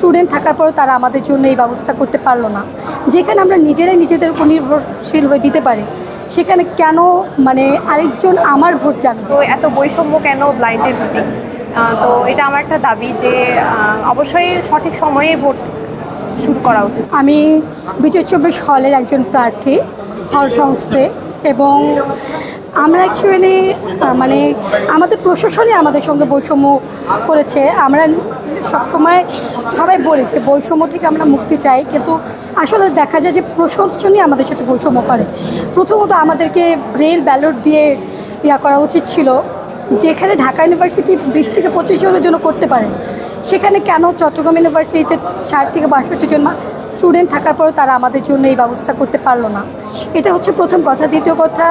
Student থাকার পরেও তারা আমাদের জন্য এই ব্যবস্থা করতে পারলো না। যেখানে আমরা নিজেরাই নিজেদের উপর নির্ভরশীল হয়ে দিতে পারি, সেখানে কেন মানে আরেকজন আমার ভোট জানবে? তো এত বৈষম্য কেন ব্লাইন্ডের ভোটিং? তো এটা আমার একটা দাবি যে অবশ্যই সঠিক সময়ে ভোট শুরু করা উচিত। আমি বিজয় 24 হলের একজন প্রার্থী, হল সংসদে, এবং আমরা অ্যাকচুয়ালি মানে আমাদের প্রশাসনই আমাদের সঙ্গে বৈষম্য করেছে। আমরা সবসময় সবাই বলি যে বৈষম্য থেকে আমরা মুক্তি চাই, কিন্তু আসলে দেখা যায় যে প্রশাসনই আমাদের সাথে বৈষম্য করে। প্রথমত আমাদেরকে ব্রেল ব্যালট দিয়ে করা উচিত ছিল, যেখানে ঢাকা ইউনিভার্সিটি 20 থেকে 25 জনের জন্য করতে পারে, সেখানে কেন চট্টগ্রাম ইউনিভার্সিটিতে 60 থেকে 62 জন স্টুডেন্ট থাকার পরেও তারা আমাদের জন্য এই ব্যবস্থা করতে পারলো না? এটা হচ্ছে প্রথম কথা। দ্বিতীয় কথা,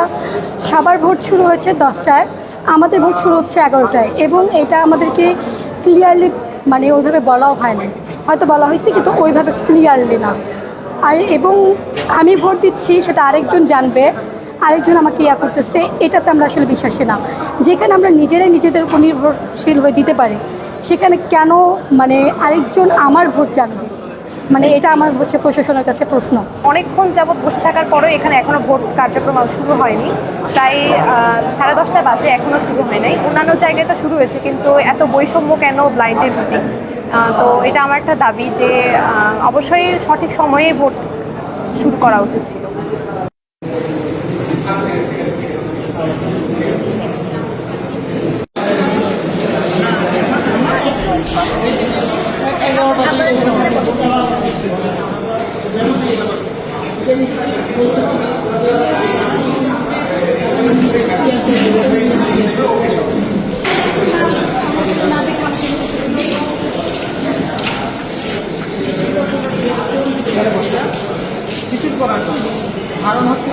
সবার ভোট শুরু হয়েছে 10টায়, আমাদের ভোট শুরু হচ্ছে 11টায়, এবং এটা আমাদেরকে ক্লিয়ারলি মানে ওইভাবে বলাও হয় না, হয়তো বলা হয়েছে কিন্তু ওইভাবে ক্লিয়ারলি না। আর এবং আমি ভোট দিচ্ছি সেটা আরেকজন জানবে, আরেকজন আমাকে করতেছে, এটাতে আমরা আসলে বিশ্বাসী না। যেখানে আমরা নিজেরাই নিজেদের উপর নির্ভরশীল হয়ে দিতে পারি, সেখানে কেন মানে আরেকজন আমার ভোট জানবে? মানে এটা আমার হচ্ছে প্রশাসনের কাছে প্রশ্ন। অনেকক্ষণ যাবৎ বসে থাকার পরেও এখানে এখনো ভোট কার্যক্রম শুরু হয়নি। প্রায় 10:30 বাজে, এখনো শুরু হয় নাই। অন্যান্য জায়গায় তো শুরু হয়েছে, কিন্তু এত বৈষম্য কেন ব্লাইন্ডের ভোটিং? তো এটা আমার একটা দাবি যে অবশ্যই সঠিক সময়ে ভোট শুরু করা উচিত ছিল। কারণ হচ্ছে